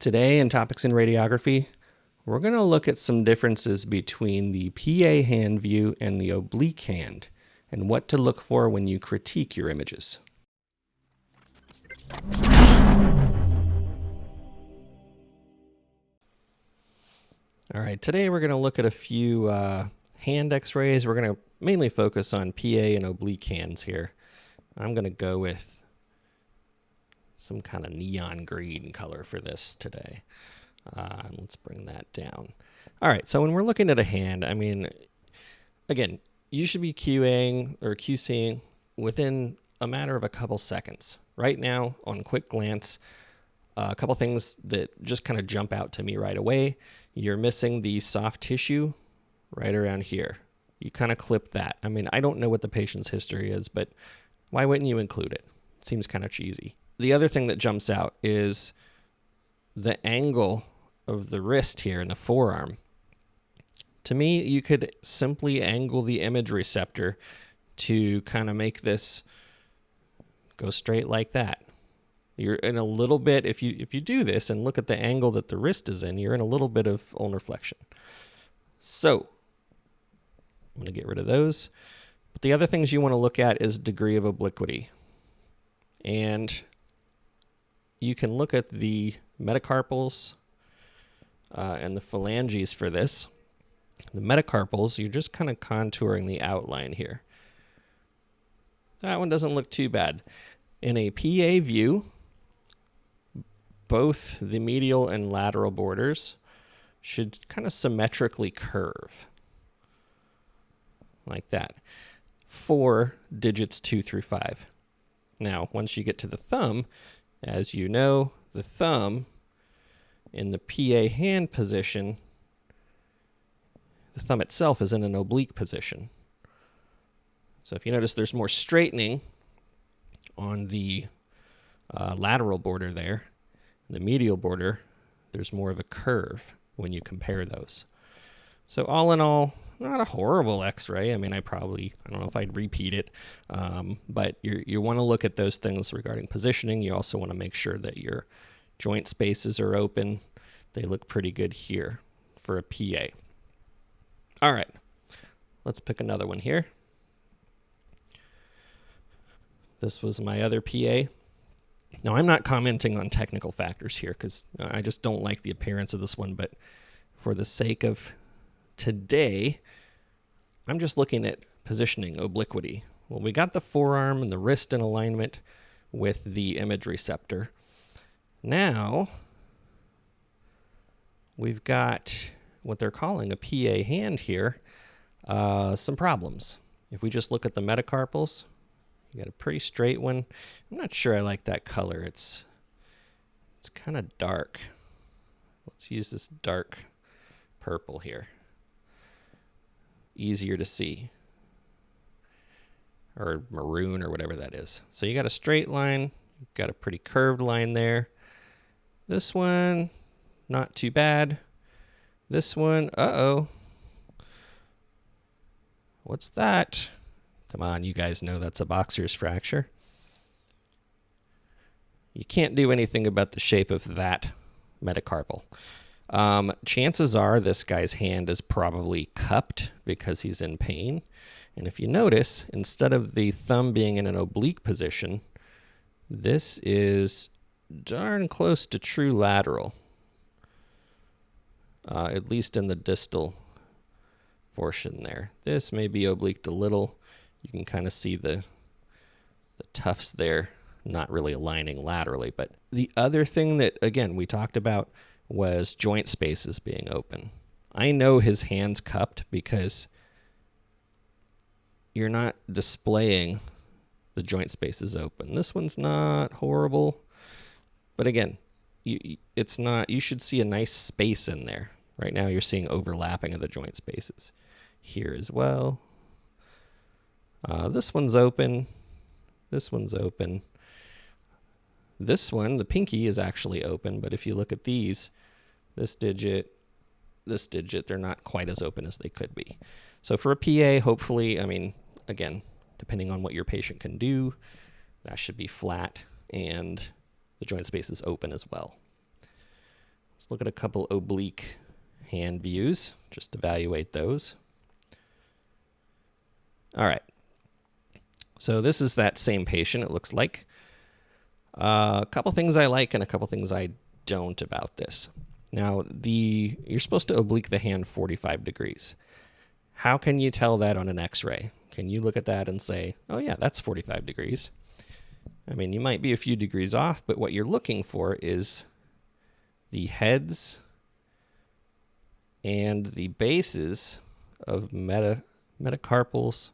Today in Topics in Radiography, we're going to look at some differences between the PA hand view and the oblique hand, and what to look for when you critique your images. All right, today we're going to look at a few hand x-rays. We're going to mainly focus on PA and oblique hands here. I'm going to go with some kind of neon green color for this today. Let's bring that down. All right, so when we're looking at a hand, I mean, again, you should be QAing or QCing within a matter of a couple seconds. Right now, on quick glance, a couple things that just kind of jump out to me right away. You're missing the soft tissue right around here. You kind of clip that. I mean, I don't know what the patient's history is, but why wouldn't you include it? It seems kind of cheesy. The other thing that jumps out is the angle of the wrist here in the forearm. To me, you could simply angle the image receptor to kind of make this go straight like that. You're in a little bit, if you do this and look at the angle that the wrist is in, you're in a little bit of ulnar flexion. So I'm going to get rid of those. But the other things you want to look at is degree of obliquity. And you can look at the metacarpals and the phalanges for this. The metacarpals, you're just kind of contouring the outline here. That one doesn't look too bad. In a PA view, both the medial and lateral borders should kind of symmetrically curve. Like that. For digits 2 through 5. Now, once you get to the thumb, as you know, the thumb in the PA hand position, the thumb itself is in an oblique position. So if you notice, there's more straightening on the lateral border there. The medial border, there's more of a curve when you compare those. So all in all, not a horrible x-ray. I mean, I don't know if I'd repeat it, but you want to look at those things regarding positioning. You also want to make sure that your joint spaces are open. They look pretty good here for a PA. All right, let's pick another one here. This was my other PA. Now, I'm not commenting on technical factors here because I just don't like the appearance of this one, but for the sake of today, I'm just looking at positioning, obliquity. Well, we got the forearm and the wrist in alignment with the image receptor. Now, we've got what they're calling a PA hand here, some problems. If we just look at the metacarpals, you got a pretty straight one. I'm not sure I like that color. It's kind of dark. Let's use this dark purple here. Easier to see. Or maroon or whatever that is. So you got a straight line. You've got a pretty curved line there. This one, not too bad. This one, uh-oh. What's that? Come on, you guys know that's a boxer's fracture. You can't do anything about the shape of that metacarpal. Chances are this guy's hand is probably cupped because he's in pain. And if you notice, instead of the thumb being in an oblique position, this is darn close to true lateral, at least in the distal portion there. This may be obliqued a little. You can kind of see the tufts there not really aligning laterally. But the other thing that, again, we talked about was joint spaces being open. I know his hand's cupped because you're not displaying the joint spaces open. This one's not horrible. But again, it's not. You should see a nice space in there. Right now you're seeing overlapping of the joint spaces. Here as well. This one's open. This one's open. This one, the pinky, is actually open, but if you look at these, this digit, they're not quite as open as they could be. So for a PA, hopefully, I mean, again, depending on what your patient can do, that should be flat and the joint space is open as well. Let's look at a couple oblique hand views, just evaluate those. All right. So this is that same patient, it looks like. A couple things I like and a couple things I don't about this. Now, you're supposed to oblique the hand 45 degrees. How can you tell that on an x-ray? Can you look at that and say, oh yeah, that's 45 degrees? I mean, you might be a few degrees off, but what you're looking for is the heads and the bases of metacarpals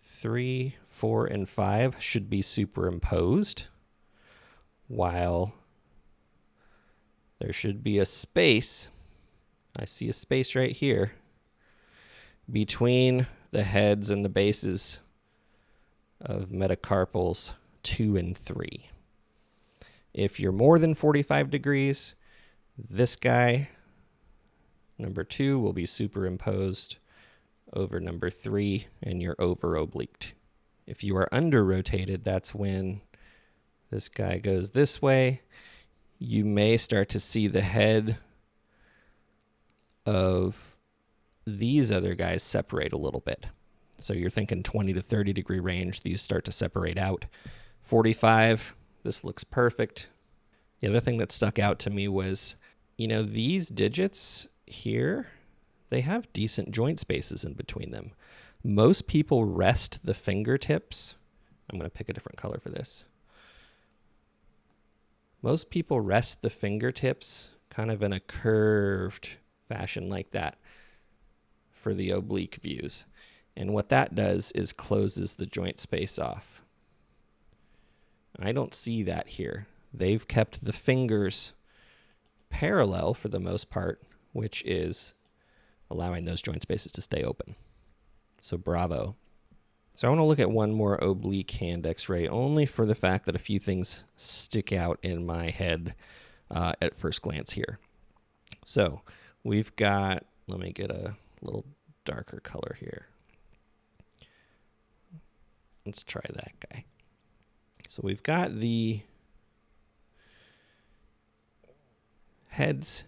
3, 4, and 5 should be superimposed, while there should be a space. I see a space right here between the heads and the bases of metacarpals 2 and 3. If you're more than 45 degrees, this guy, number 2, will be superimposed over number 3, and you're over obliqued. If you are under rotated, that's when this guy goes this way. You may start to see the head of these other guys separate a little bit. So you're thinking 20 to 30 degree range, these start to separate out. 45, this looks perfect. The other thing that stuck out to me was, you know, these digits here, they have decent joint spaces in between them. Most people rest the fingertips. I'm going to pick a different color for this. Most people rest the fingertips kind of in a curved fashion like that for the oblique views. And what that does is closes the joint space off. I don't see that here. They've kept the fingers parallel for the most part, which is allowing those joint spaces to stay open. So bravo. So I want to look at one more oblique hand x-ray, only for the fact that a few things stick out in my head at first glance here. So we've got, let me get a little darker color here. Let's try that guy. So we've got the heads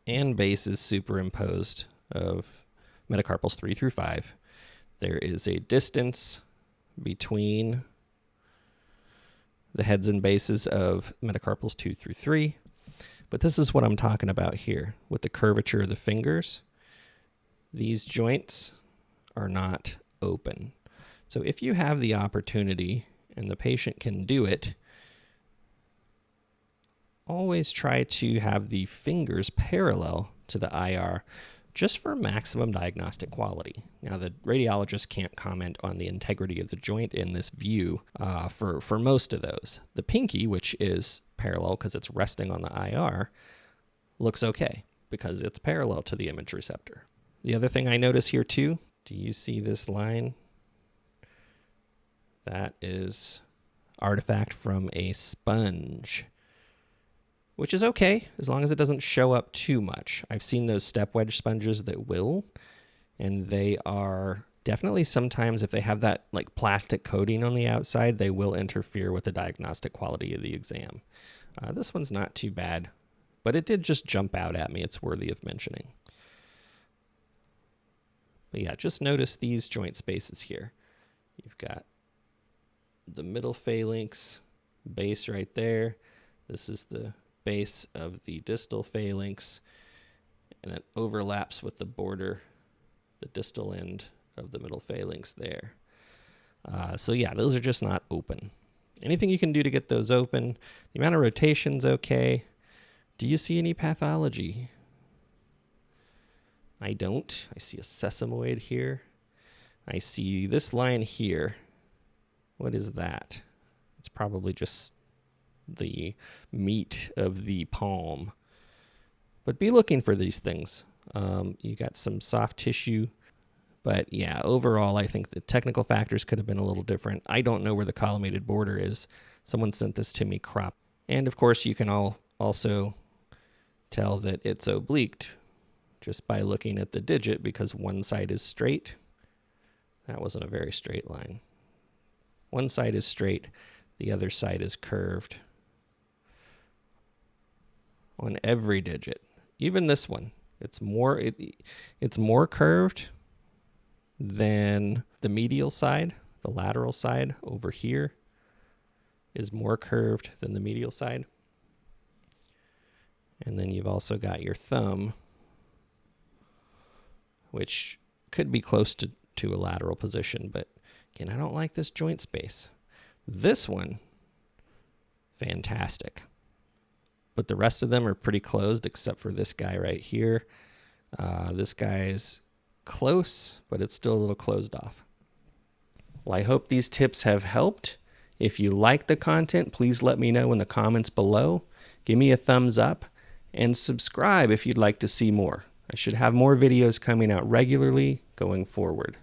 and bases superimposed of metacarpals 3 through 5. There is a distance between the heads and bases of metacarpals 2 through 3. But this is what I'm talking about here with the curvature of the fingers. These joints are not open. So if you have the opportunity and the patient can do it, always try to have the fingers parallel to the IR just for maximum diagnostic quality. Now, the radiologist can't comment on the integrity of the joint in this view for most of those. The pinky, which is parallel because it's resting on the IR, looks okay because it's parallel to the image receptor. The other thing I notice here too, do you see this line? That is artifact from a sponge, which is okay as long as it doesn't show up too much. I've seen those step wedge sponges that will, and they are definitely sometimes, if they have that like plastic coating on the outside, they will interfere with the diagnostic quality of the exam. This one's not too bad, but it did just jump out at me. It's worthy of mentioning. But yeah, just notice these joint spaces here. You've got the middle phalanx, base right there. This is the base of the distal phalanx, and it overlaps with the border, the distal end of the middle phalanx there. So yeah, those are just not open. Anything you can do to get those open. The amount of rotation's okay. Do you see any pathology? I don't. I see a sesamoid here. I see this line here. What is that? It's probably just the meat of the palm. But be looking for these things. You got some soft tissue. But yeah, overall, I think the technical factors could have been a little different. I don't know where the collimated border is. Someone sent this to me cropped. And of course, you can also tell that it's obliqued just by looking at the digit because one side is straight. That wasn't a very straight line. One side is straight, the other side is curved. on every digit. Even this one, it's more curved than the medial side. The lateral side over here is more curved than the medial side. And then you've also got your thumb, which could be close to a lateral position, but again, I don't like this joint space. This one, fantastic. But the rest of them are pretty closed except for this guy right here. This guy's close, but it's still a little closed off. Well, I hope these tips have helped. If you like the content, please let me know in the comments below. Give me a thumbs up and subscribe if you'd like to see more. I should have more videos coming out regularly going forward.